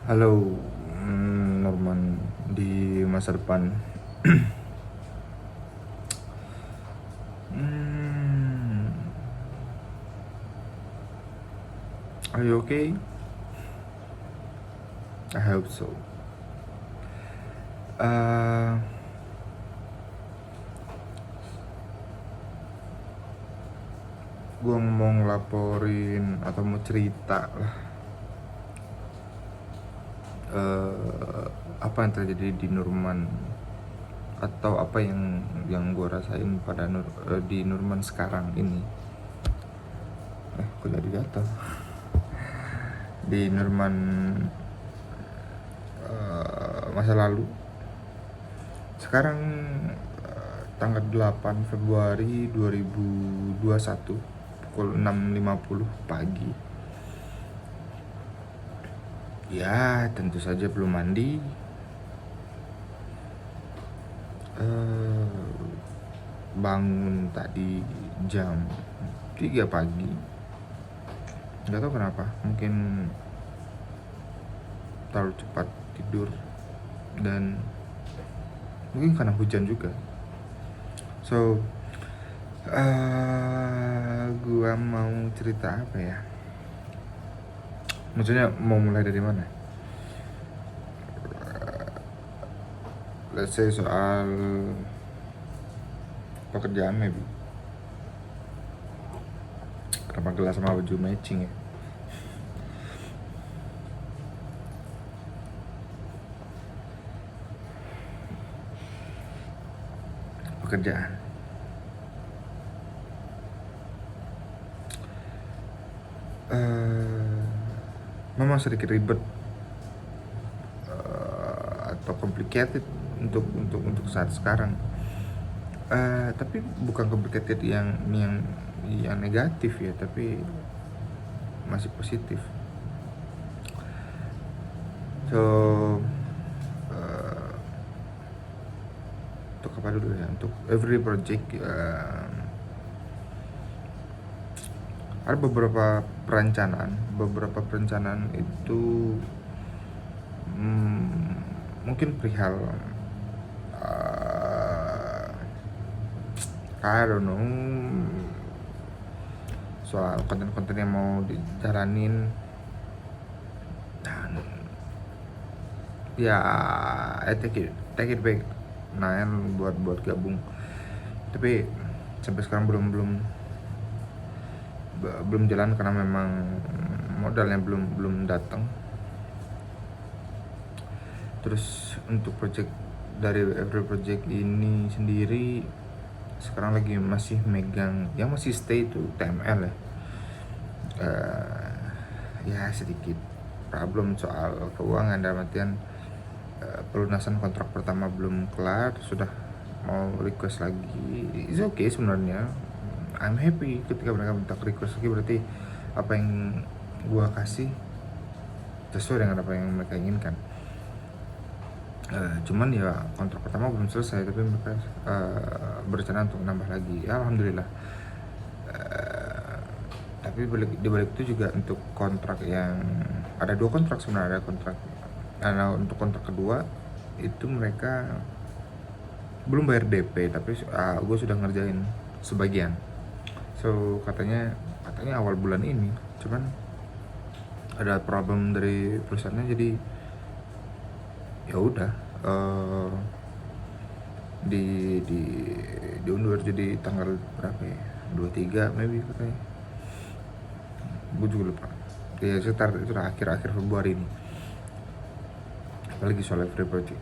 Halo, Norman di masa depan. Hmm, are you okay? I hope so. Uh, gue mau ngelaporin atau mau cerita lah, apa yang terjadi di Nurman atau apa yang gue rasain pada di Nurman sekarang ini. Kok jadi jatuh di Nurman masa lalu. Sekarang tanggal 8 Februari 2021 pukul 6.50 pagi. Ya, tentu saja belum mandi. Bangun tadi jam 3 pagi. Gak tahu kenapa, mungkin terlalu cepat tidur dan mungkin karena hujan juga. So, gua mau cerita apa ya? Maksudnya mau mulai dari mana? Let's say soal pekerjaan maybe. Kenapa gelas sama baju matching ya? Pekerjaan. Memang sedikit ribet atau complicated untuk saat sekarang. Tapi bukan complicated yang negatif ya, tapi masih positif. So, untuk apa dulu ya? Untuk every project ada beberapa perencanaan itu mungkin perihal I don't know, soal konten-konten yang mau dijalanin dan ya I take it back buat gabung, tapi sampai sekarang belum jalan karena memang modalnya belum datang. Terus untuk dari every project ini sendiri sekarang lagi masih megang yang masih stay itu TML ya. Ya sedikit problem soal keuangan, dalam artian pelunasan kontrak pertama belum kelar, sudah mau request lagi. It's okay sebenarnya, I'm happy ketika mereka minta request lagi, berarti apa yang gua kasih sesuai dengan apa yang mereka inginkan. Cuman ya kontrak pertama belum selesai, tapi mereka berencana untuk nambah lagi. Ya, alhamdulillah. Tapi di balik itu juga untuk kontrak yang ada 2 kontrak sebenarnya. Untuk kontrak kedua itu mereka belum bayar DP, tapi gue sudah ngerjain sebagian. So katanya awal bulan ini, cuman ada problem dari perusahaannya, jadi ya udah diundur jadi tanggal berapa ya, 23 maybe katanya, gue juga lupa ya, sekitar itu akhir Februari ini. Apalagi soal free project,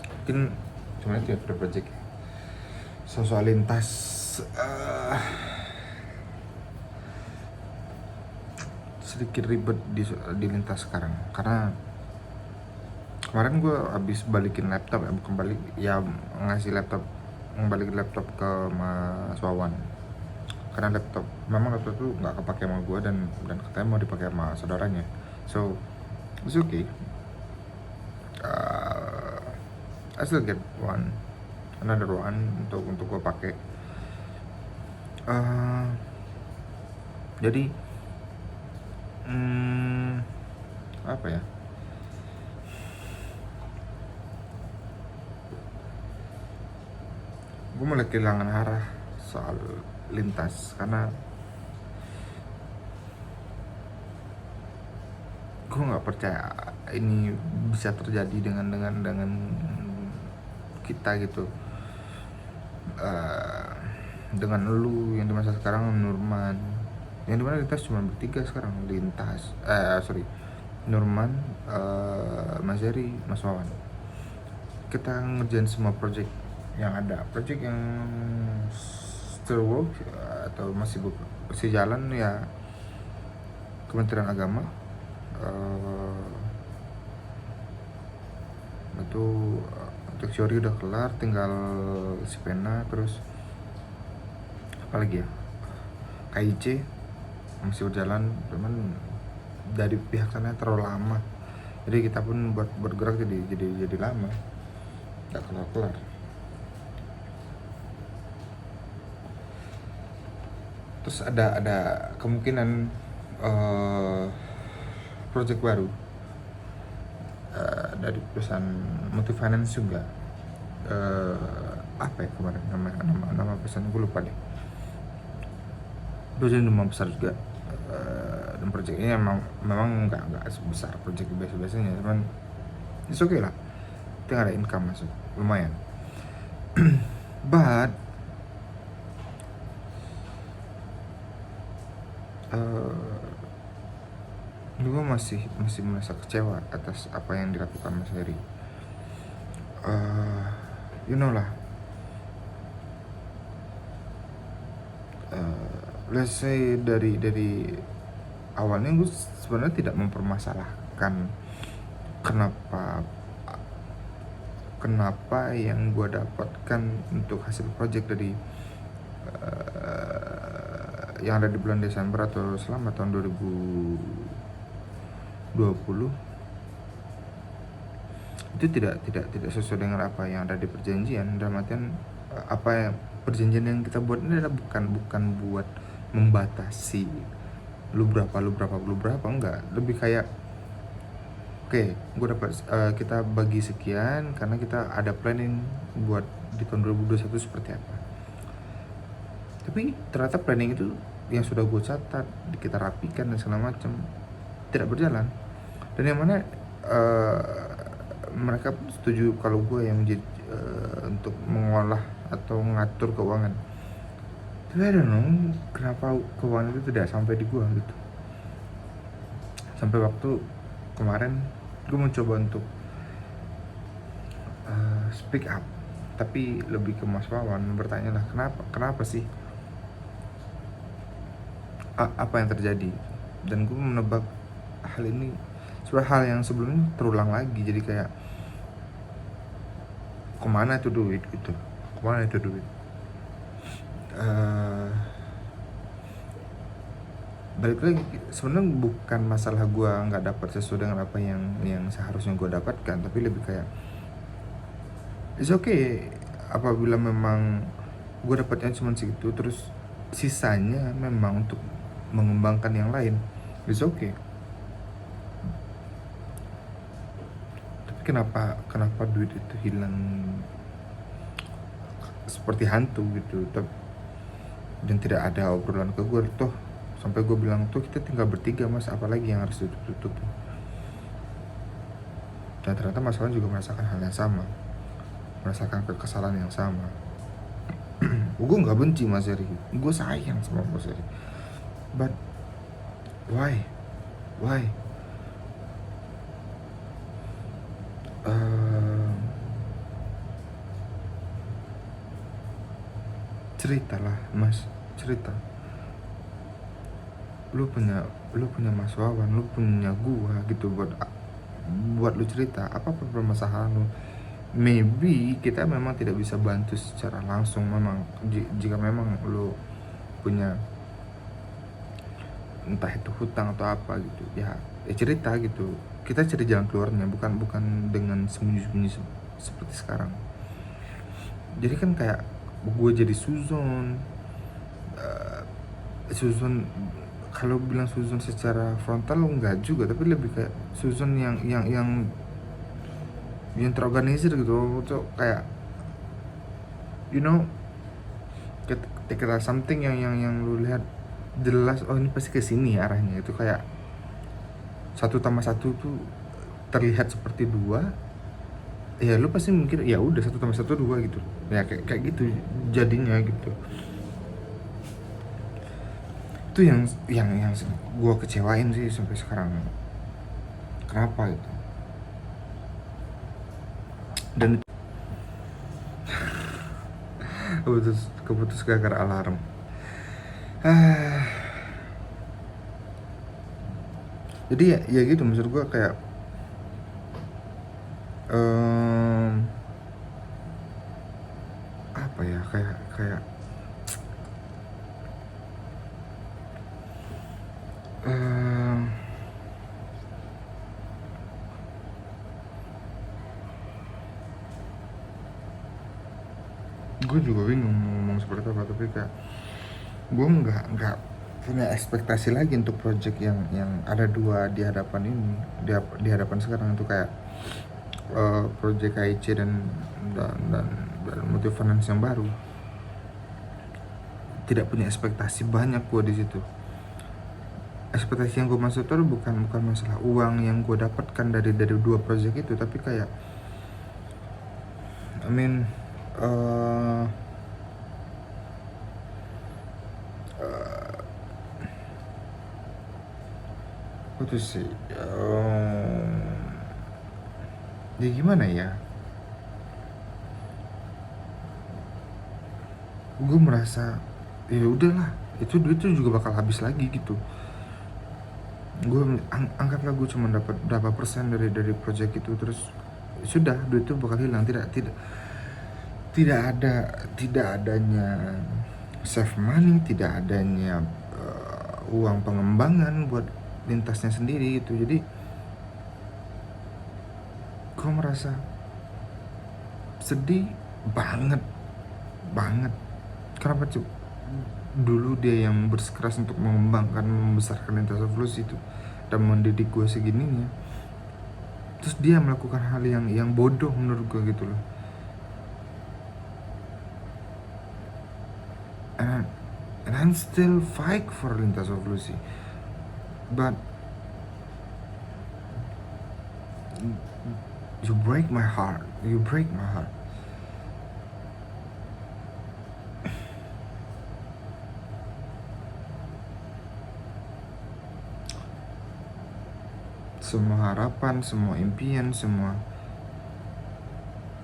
mungkin cuma itu ya free project. Soal lintas sedikit ribet di lintas sekarang, karena kemarin gue habis balikin laptop ya, bukan balik ya, ngembalikin laptop ke Mas Wawan, karena memang laptop itu nggak kepake sama gue dan katanya mau dipakai sama saudaranya. So it's okay, I still get another one untuk gue pakai. Jadi Apa ya, gue mulai kehilangan arah soal lintas karena gue nggak percaya ini bisa terjadi dengan kita gitu. Eh, dengan lu yang di masa sekarang, Nurman, yang dimana lintas cuma bertiga sekarang, lintas sorry, Nurman, Mas Heri, Mas Wawan. Kita ngerjain semua project yang ada, project yang still work atau masih jalan ya, Kementerian Agama. Itu untuk teori udah kelar, tinggal si pena. Terus apa lagi ya, KIC masih berjalan, cuman dari pihak sana terlalu lama, jadi kita pun buat bergerak jadi lama, nggak kelar. Terus ada kemungkinan project baru dari perusahaan Multifinance juga. Apa ya kemarin nama perusahaan, gue lupa deh. Perusahaan rumah besar juga, dan projectnya memang nggak sebesar project biasanya, cuman it's okay lah, tinggal ada income masuk lumayan. But gue masih merasa kecewa atas apa yang dilakukan Mas Heri. You know lah, let's say dari awalnya gue sebenarnya tidak mempermasalahkan kenapa yang gue dapatkan untuk hasil project dari yang ada di bulan Desember atau selama tahun 2020 itu tidak sesuai dengan apa yang ada di perjanjian. Dalam artian, apa yang perjanjian yang kita buat ini adalah bukan buat membatasi lu berapa, enggak. Lebih kayak oke, gue dapat, kita bagi sekian karena kita ada planning buat di tahun 2021 seperti apa. Tapi ternyata planning itu yang sudah gue catat, kita rapikan dan segala macam, tidak berjalan. Dan yang mana mereka setuju kalau gue yang menjadi untuk mengolah atau mengatur keuangan. Tapi I don't know kenapa keuangan itu tidak sampai di gue gitu. Sampai waktu kemarin gue mencoba untuk speak up, tapi lebih ke Mas Wawan, bertanya lah kenapa sih, apa yang terjadi. Dan gue menebak hal ini sebenarnya hal yang sebelumnya terulang lagi. Jadi kayak kemana itu duit gitu, balik lagi, sebenarnya bukan masalah gue nggak dapat sesuai dengan apa yang seharusnya gue dapatkan, tapi lebih kayak it's okay apabila memang gue dapatnya cuma segitu, terus sisanya memang untuk mengembangkan yang lain, it's okay. Tapi kenapa duit itu hilang seperti hantu gitu, dan tidak ada obrolan ke gue toh. Sampai gue bilang tuh kita tinggal bertiga Mas, apalagi yang harus ditutup. Dan ternyata Mas Wawan juga merasakan hal yang sama, merasakan kekesalan yang sama. Gue nggak benci Mas Heri, gue sayang sama Mas Heri, but why? Ceritalah Mas, cerita. Lu punya Mas Wawan, lu punya gua gitu, buat lu cerita apa permasalahan lu. Maybe kita memang tidak bisa bantu secara langsung, memang jika memang lu punya entah itu hutang atau apa gitu ya cerita gitu, kita cari jalan keluarnya, bukan dengan sembunyi-sembunyi seperti sekarang. Jadi kan kayak gue jadi Suzon kalau bilang suzon secara frontal enggak juga, tapi lebih kayak suzon yang terorganisir gitu. Tuh kayak you know, ketika something yang lu lihat jelas, oh ini pasti ke sini arahnya, itu kayak 1+1 tuh terlihat seperti 2, ya lu pasti mikir ya udah 1+1 2 gitu ya, kayak gitu jadinya gitu. Itu yang gue kecewain sih sampai sekarang, kenapa gitu. Dan keputus gara-gara alarm. Jadi ya gitu, maksud gue kayak apa ya, kayak gue juga bingung mau ngomong seperti apa, tapi kayak gue nggak punya ekspektasi lagi untuk project yang ada 2 di hadapan ini, di hadapan sekarang itu kayak project KIC dan Motif Finance yang baru. Tidak punya ekspektasi banyak gue di situ. Ekspektasi yang gue maksud itu bukan masalah uang yang gue dapatkan dari 2 project itu, tapi kayak I mean apa tuh sih, ya gimana ya, gue merasa ya udahlah, itu duit tuh juga bakal habis lagi gitu. Gue anggaplah gue cuma dapat berapa persen dari project itu, terus sudah duit itu bakal hilang. Tidak adanya save money, tidak adanya uang pengembangan buat lintasnya sendiri gitu. Jadi gue merasa sedih banget. Kenapa tuh dulu dia yang bersikeras untuk mengembangkan, membesarkan Lintas Evolusi itu dan mendidik gue segininya, terus dia melakukan hal yang bodoh menurut gue gitu loh. And I'm still fight for Lintas Evolusi, but you break my heart. Semua harapan, semua impian, semua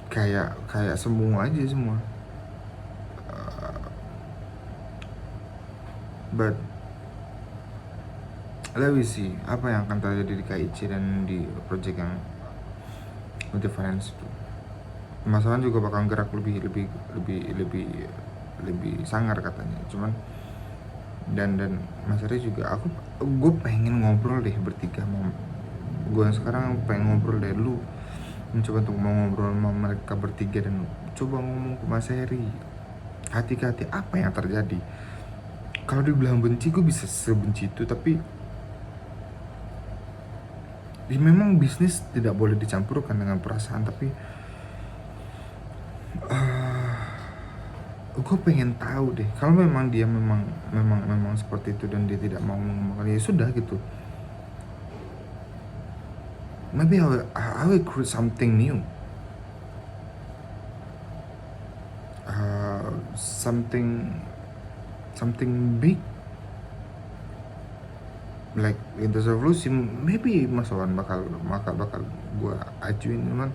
kayak semua aja semua. But let me see apa yang akan terjadi di KIC dan di project yang Motif Finance itu. Masalah juga bakal gerak lebih sangar katanya. Cuman dan Mas Ari juga, gue pengen ngobrol deh bertiga. Gue sekarang pengen ngobrol deh, lu mencoba untuk mau ngobrol sama mereka bertiga dan coba ngomong ke Mas Ari, hati-hati apa yang terjadi. Kalau dibilang benci, gue bisa sebenci itu, tapi ya memang bisnis tidak boleh dicampurkan dengan perasaan. Tapi gue pengen tahu deh, kalau memang dia memang seperti itu dan dia tidak mau mengembangkan, ya sudah gitu. Maybe I will create something new, something big like Lintas Evolusi. Maybe Mas Wawan bakal gue ajuin, cuman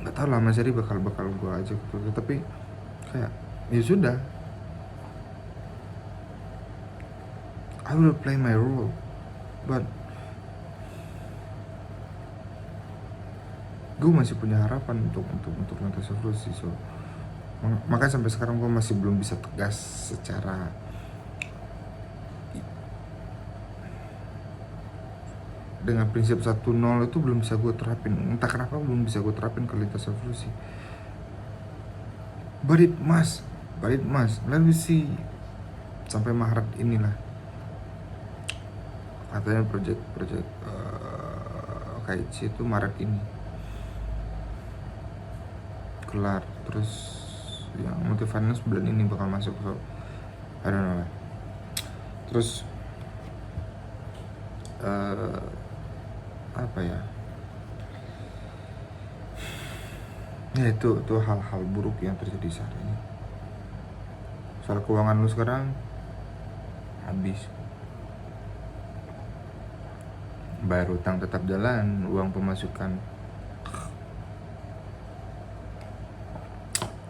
nggak tahu lah, Mas Ari bakal gue ajak gitu. Tapi kayak ya sudah, I will play my role, but gue masih punya harapan untuk Lintas Evolusi. So makanya sampai sekarang gue masih belum bisa tegas secara dengan prinsip 1-0 itu belum bisa gue terapin. Entah kenapa belum bisa gue terapin ke Lintas Evolusi. But it must. Let me see sampai Maret inilah katanya project KIC itu Maret ini kelar. Terus yang multi finance bulan ini bakal masuk, so I don't know lah. Terus apa ya, ya itu hal-hal buruk yang terjadi saat ini. Soal keuangan lu sekarang habis, bayar utang tetap jalan, uang pemasukan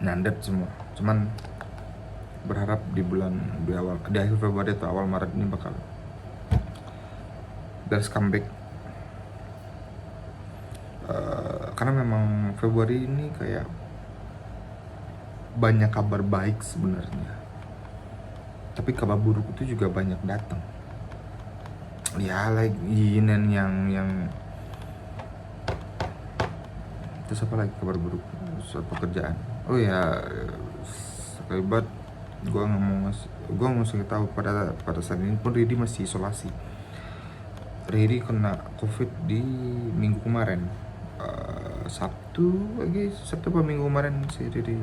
nyandet semua. Cuman berharap di akhir Februari atau awal Maret ini bakal there's comeback. Karena memang Februari ini kayak banyak kabar baik sebenarnya, tapi kabar buruk itu juga banyak datang. Ya like Yinen yang terus apa lagi kabar buruk soal pekerjaan. Oh ya, sekalibat gue mau ngasih tahu pada saat ini pun Ridi masih isolasi. Ridi kena COVID di minggu kemarin, Sabtu apa minggu kemarin sih Ridi,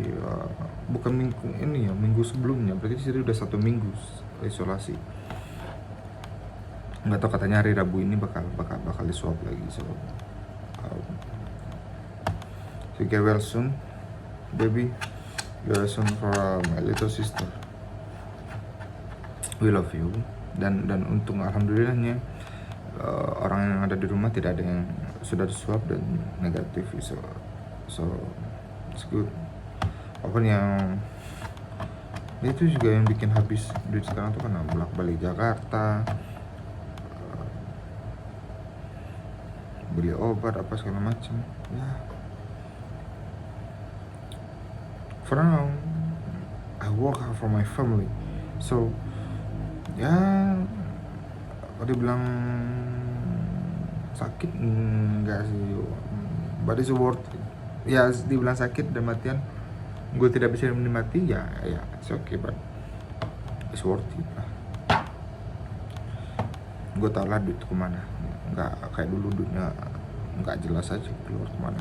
bukan minggu ini ya, minggu sebelumnya. Berarti sih udah 1 minggu isolasi. Nggak tahu, katanya hari Rabu ini bakal di swab lagi. So get well soon, baby. Get well soon for my little sister. We love you. Dan untung alhamdulillahnya orang yang ada di rumah tidak ada yang sudah diswab dan negatif. So it's good. Apapun yang itu juga yang bikin habis duit sekarang tuh karena bolak-balik Jakarta, beli obat apa segala macam ya. For now I work hard for my family, so ya kalau dibilang sakit enggak sih, but it's worth it. Ya dibilang sakit dan matian gue tidak bisa menikmati, ya it's okay, but it's worth it lah. Gue tau lah duit kemana, nggak kayak dulu duitnya nggak jelas aja keluar kemana.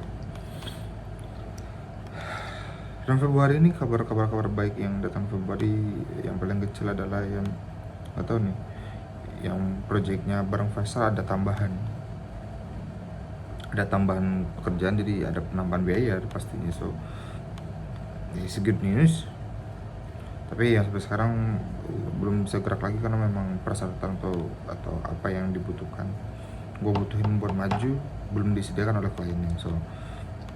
Dan Februari ini kabar baik yang datang Februari yang paling kecil adalah yang nggak tahu nih, yang proyeknya bareng Faisal ada tambahan pekerjaan, jadi ada penambahan biaya pastinya. So it's good news, tapi ya sampai sekarang belum bisa gerak lagi karena memang persyaratan atau apa yang dibutuhkan gue butuhin buat maju belum disediakan oleh kliennya. So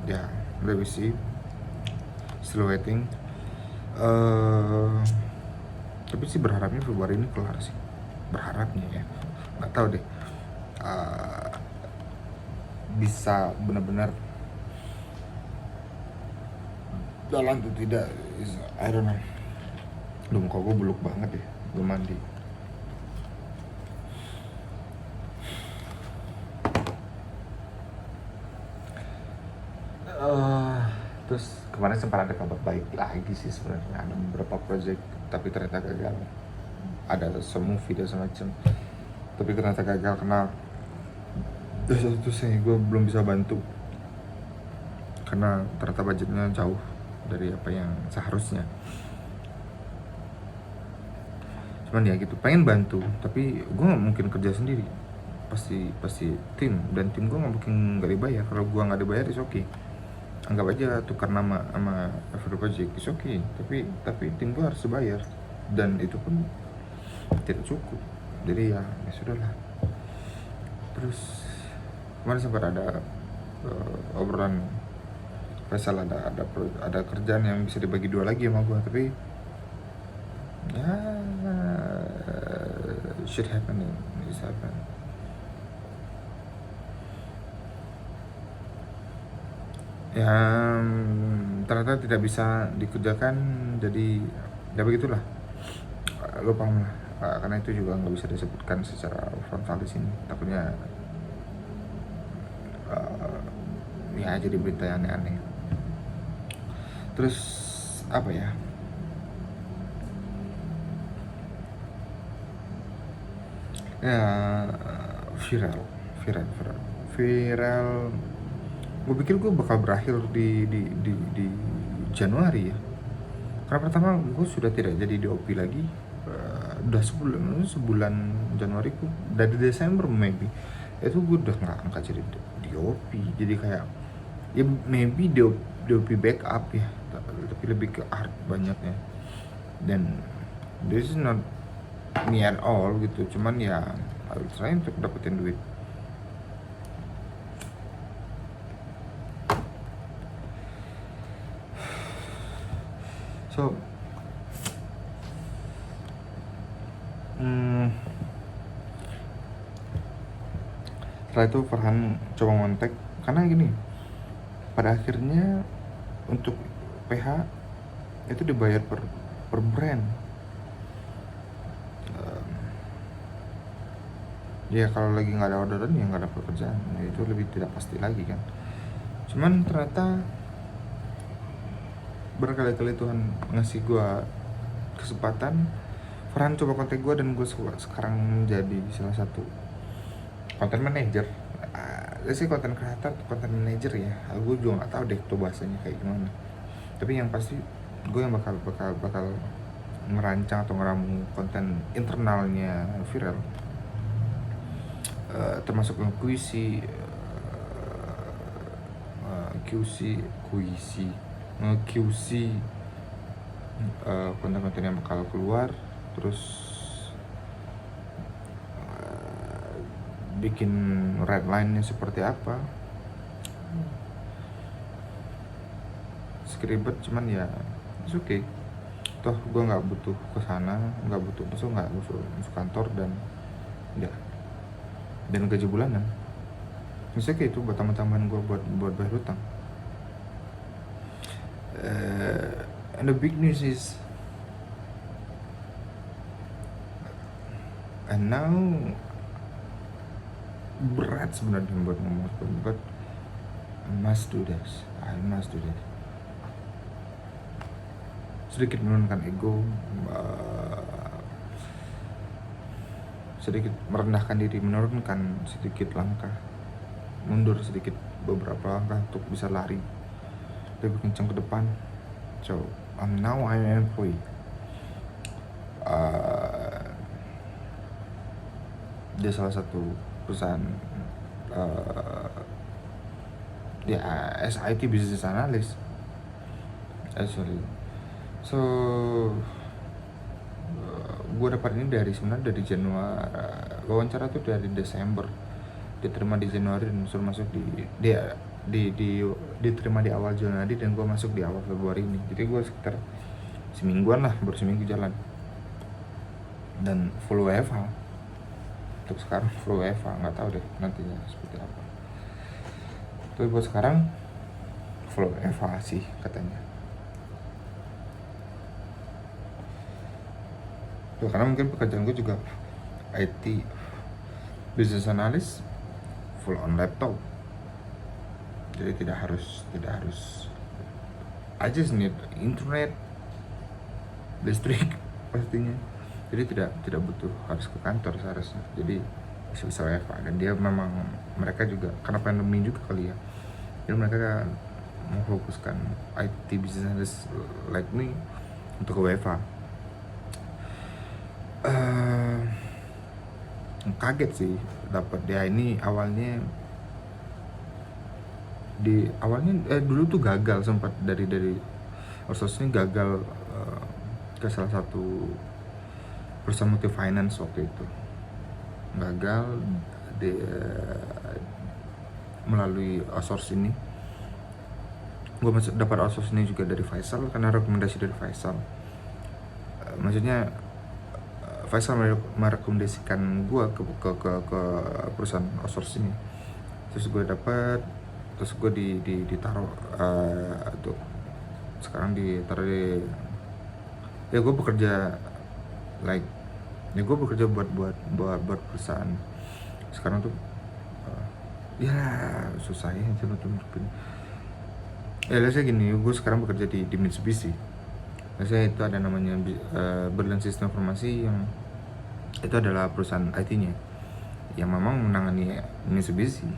ya let me see, still waiting. Tapi sih berharapnya Februari ini kelar sih, berharapnya ya, nggak tahu deh. Bisa benar-benar jalan tuh tidak, I don't know. Duh, muka gue buluk banget ya, belum mandi. Terus kemarin sempat ada kabar baik lagi sih sebenarnya, ada beberapa project tapi ternyata gagal. Ada movie dan semacam, tapi ternyata gagal karena itu saya gue belum bisa bantu karena ternyata budgetnya jauh dari apa yang seharusnya. Cuman ya gitu, pengen bantu tapi gue nggak mungkin kerja sendiri, pasti tim, dan tim gue nggak mungkin nggak dibayar. Kalau gue nggak dibayar is okay, anggap aja tukar nama sama Every Project is okay, tapi tim gue harus dibayar dan itu pun tidak cukup. Jadi ya sudahlah. Terus kemarin sempat ada obrolan Faisal ada kerjaan yang bisa dibagi 2 lagi sama gue, tapi ya shit happen, this happen. Ya ternyata tidak bisa dikerjakan, jadi ya begitulah, lo paham lah. Karena itu juga nggak bisa disebutkan secara frontal di sini, takutnya ya jadi berita yang aneh-aneh. Terus apa ya, Ya, viral viral viral. Gue pikir gue bakal berakhir di Januari ya, karena pertama gue sudah tidak jadi DOP lagi. Udah sebulan Januari gue dari Desember maybe itu gue udah nggak jadi DOP, jadi kayak ya maybe DOP backup ya, tapi lebih ke art banyaknya. Dan this is not me at all gitu, cuman ya I will try untuk dapetin duit. So setelah itu Farhan coba ngontek, karena gini, pada akhirnya untuk PH itu dibayar per brand. Ya kalau lagi nggak ada orderan ya nggak ada pekerjaan, ya itu lebih tidak pasti lagi kan. Cuman ternyata berkali-kali Tuhan ngasih gue kesempatan. Farhan coba kontak gue dan gue sekarang menjadi salah satu content manager. Sih content creator, content manager ya, gue juga nggak tahu deh tuh bahasanya kayak gimana. Tapi yang pasti gue yang bakal merancang atau ngeramu konten internalnya viral, termasuk QC, konten-konten yang bakal keluar, terus bikin red line-nya seperti apa. Skribet cuman ya it's okay, toh gue nggak butuh kesana, nggak butuh masuk kantor dan ya dan gaji bulanan. Misalnya kayak itu buat tambahan gue buat bayar hutang. And the big news is, and now berat sebenarnya buat ngomong, but I must do this. Sedikit menurunkan ego, sedikit merendahkan diri, menurunkan sedikit langkah, mundur sedikit beberapa langkah untuk bisa lari lebih kencang ke depan. So now I'm an employee. Dia salah satu perusahaan ya SIT, business analyst actually. So gue dapat ini sebenarnya dari Januari. Wawancara tuh dari Desember, diterima di Januari dan suruh masuk diterima di awal Januari dan gue masuk di awal Februari ini. Jadi gue sekitar semingguan lah, baru seminggu jalan dan full WFH. Untuk sekarang full WFH, nggak tahu deh nantinya seperti apa. Tapi buat sekarang full WFH sih katanya. Tuh, karena mungkin pekerjaan gue juga IT business analyst, full on laptop, jadi tidak harus I just need internet, listrik pastinya, jadi tidak butuh harus ke kantor seharusnya, jadi bisa WFH. Dan dia memang mereka juga karena pandemi juga kali ya, jadi mereka memfokuskan IT business like me untuk ke WFH. Kaget sih dapat dia ini. Dulu tuh gagal, sempat dari outsourcing gagal ke salah satu perusahaan multi finance waktu itu, gagal melalui outsource ini. Gue dapat outsource ini juga dari Faisal karena rekomendasi dari Faisal. Maksudnya Faisal merekomendasikan gue ke perusahaan outsource ini, terus gue dapat, terus gue ditaruh tuh sekarang ditaruh di, ya gue bekerja buat perusahaan sekarang tuh. Ya susah ya coba tunjukin. Ya saya gini, gue sekarang bekerja di Mitsubishi. Saya itu ada namanya Berlin Sistem Informasi, yang itu adalah perusahaan IT-nya. yang memang menangani Mitsubishi.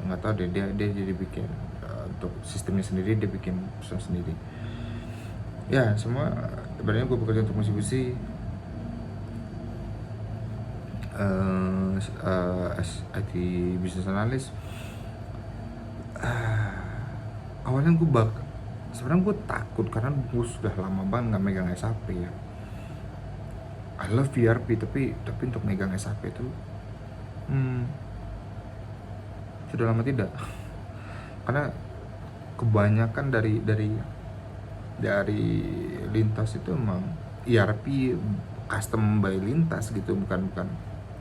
Nggak tahu deh, dia jadi bikin untuk sistemnya sendiri, dia bikin perusahaan sendiri. Ya semua sebenarnya gue bekerja untuk Mitsubishi as IT business analyst. Awalnya sebenarnya gue takut karena gue sudah lama banget nggak megang SAP ya. I love ERP, tapi untuk megang SAP itu sudah lama tidak. Karena kebanyakan dari lintas itu emang ERP custom by lintas gitu, bukan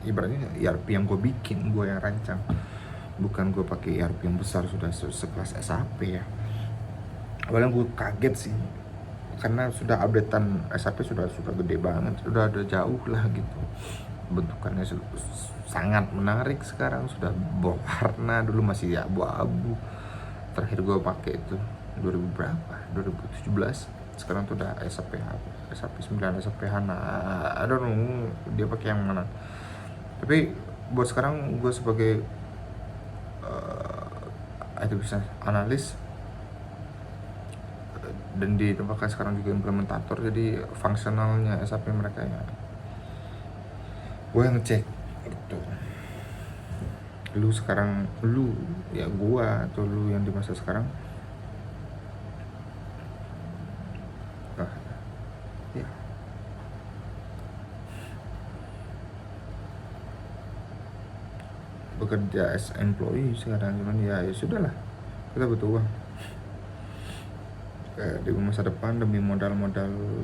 ibaratnya ERP yang gue bikin, gue yang rancang, bukan gue pakai ERP yang besar sudah sekelas SAP ya. Awalnya gue kaget sih karena sudah updatean SAP sudah gede banget, sudah ada jauh lah gitu, bentukannya sangat menarik. Sekarang sudah berwarna, dulu masih abu-abu. Terakhir gue pakai itu 2017. Sekarang tuh udah SAP 9, SAP HANA. I don't know dia pakai yang mana. Tapi buat sekarang gue sebagai IT business analyst dan ditempatkan sekarang juga implementator, jadi fungsionalnya SAP mereka ya gue yang cek gitu. Lu ya gue atau lu yang di masa sekarang ya bekerja as employee sekarang, cuman ya sudahlah, kita butuh uang di masa depan demi modal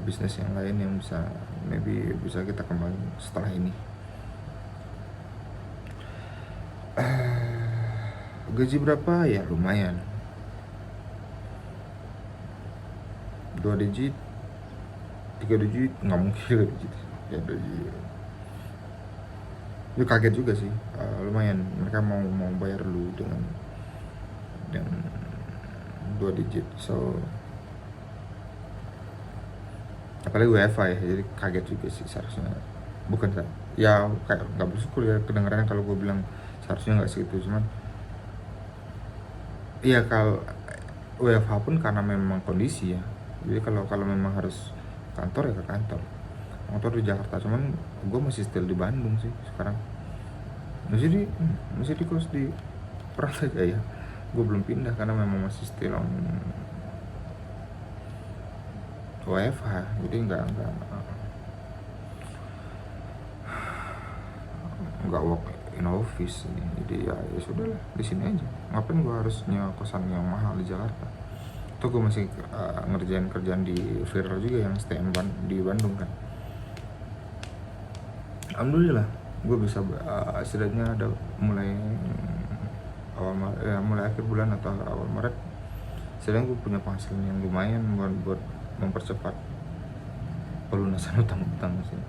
bisnis yang lain yang bisa kita kembangin setelah ini. Gaji berapa ya? Lumayan, 2 digit, 3 digit, nggak mungkin 3 digit ya, 2 digit. Itu kaget juga sih, lumayan mereka mau bayar lu dengan 2 digit. So apalagi WFA ya, jadi kaget juga sih seharusnya. Bukan ya kayak nggak bersyukur ya kedengarannya kalau gue bilang seharusnya nggak segitu, cuman iya kalau WFH pun karena memang kondisi ya. Jadi kalau memang harus kantor ya ke kantor di Jakarta, cuman gue masih still di Bandung sih sekarang, masih di kos di Pratajaya. Gue belum pindah karena memang masih still on WFH, jadi nggak work in office. Jadi ya sudahlah, di sini aja. Ngapain gue harus nyewa kosan yang mahal di Jakarta? Tuh gue masih ngerjain kerjaan di viral juga yang stay di Bandung kan. Alhamdulillah gue bisa setidaknya ada mulai akhir bulan atau awal Maret, setidaknya gue punya penghasilan yang lumayan buat mempercepat pelunasan utang sih.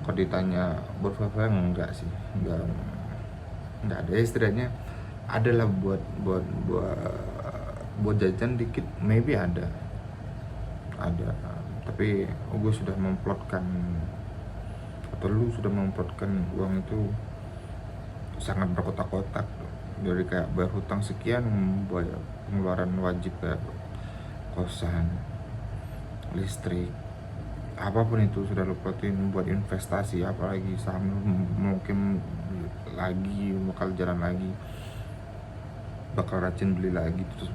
Kalau ditanya berapa, enggak sih, enggak ada. Setidaknya adalah buat jajan dikit, maybe ada, tapi gue sudah memplotkan atau lu sudah memplotkan uang itu sangat berkotak-kotak, dari kayak bayar hutang sekian, bayar pengeluaran wajib kayak kosan, listrik, apapun itu sudah lu plotin buat investasi, apalagi saham mungkin lagi bakal jalan lagi, bakal rajin beli lagi, terus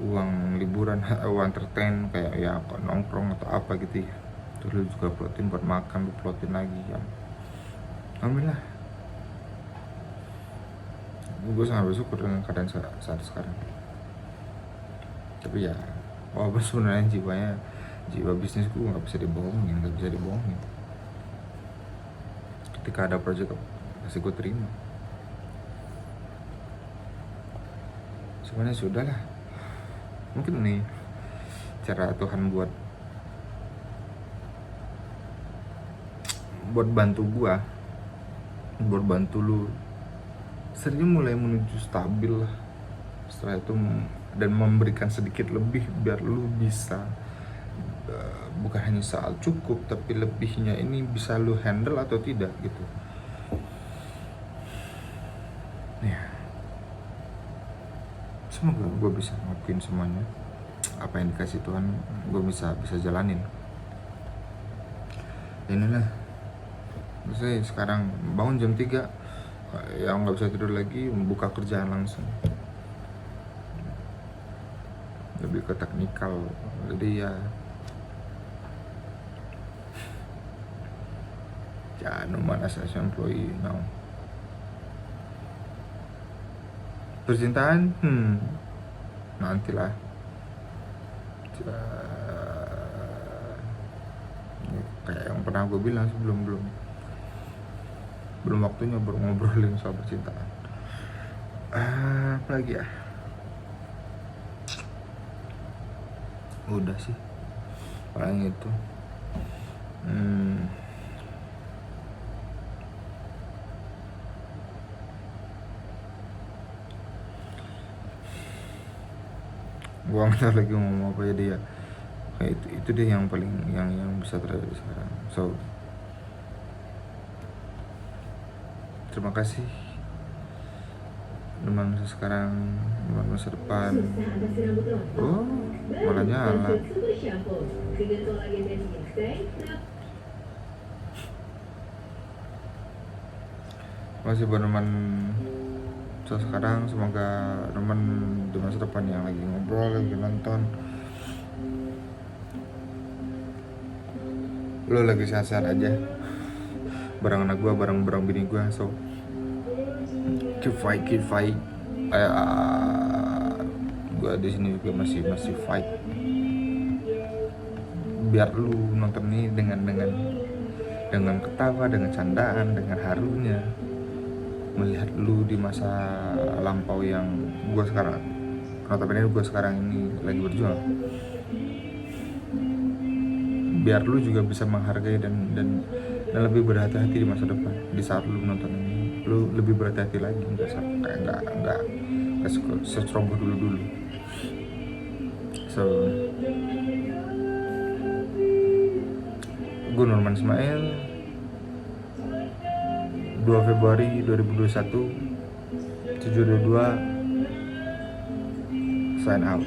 uang liburan, uang entertain kayak ya nongkrong atau apa gitu ya, terus lu juga plotin buat makan, lu plotin lagi ya. Alhamdulillah gue sangat bersyukur dengan keadaan saat sekarang. Tapi ya walaupun sebenarnya jiwa bisnis gue nggak bisa dibohongin. Ketika ada project pasti gue terima. Sebenarnya sudahlah, mungkin nih cara Tuhan buat bantu gue, buat bantu lu sebenarnya mulai menuju stabil lah setelah itu, dan memberikan sedikit lebih biar lu bisa bukan hanya soal cukup, tapi lebihnya ini bisa lu handle atau tidak gitu ya. Semoga gue bisa ngelakuin semuanya apa yang dikasih Tuhan, gue bisa jalanin. Inilah saya sekarang bangun jam 3, yang nggak bisa tidur lagi, membuka kerjaan langsung, lebih ke teknikal. Jadi ya no man as employee now. Percintaan nantilah. Kayak yang pernah gue bilang sebelum belum waktunya baru ngobrolin soal percintaan. Apa lagi ya, udah sih paling itu. Gua nggak tahu lagi ngomong apa, jadi ya kayak itu deh yang paling yang bisa terjadi sekarang. So terima kasih teman masa sekarang, teman masa depan. Oh malah nyala. Masih buat teman sekarang, semoga teman di masa depan yang lagi ngobrol, lagi nonton, lo lagi sehat-sehat aja bareng anak gue, bareng bini gue. So keep fight. Gue di sini juga masih fight biar lu nonton ini dengan ketawa, dengan candaan, dengan harunya melihat lu di masa lampau yang gue sekarang, notabene gue sekarang ini lagi berjuang, biar lu juga bisa menghargai dan lebih berhati-hati di masa depan. Di saat lu nonton ini, lu lebih berhati-hati lagi, nggak seceroboh dulu. So gue Norman Ismail, 2 Februari 2021, 722, sign out.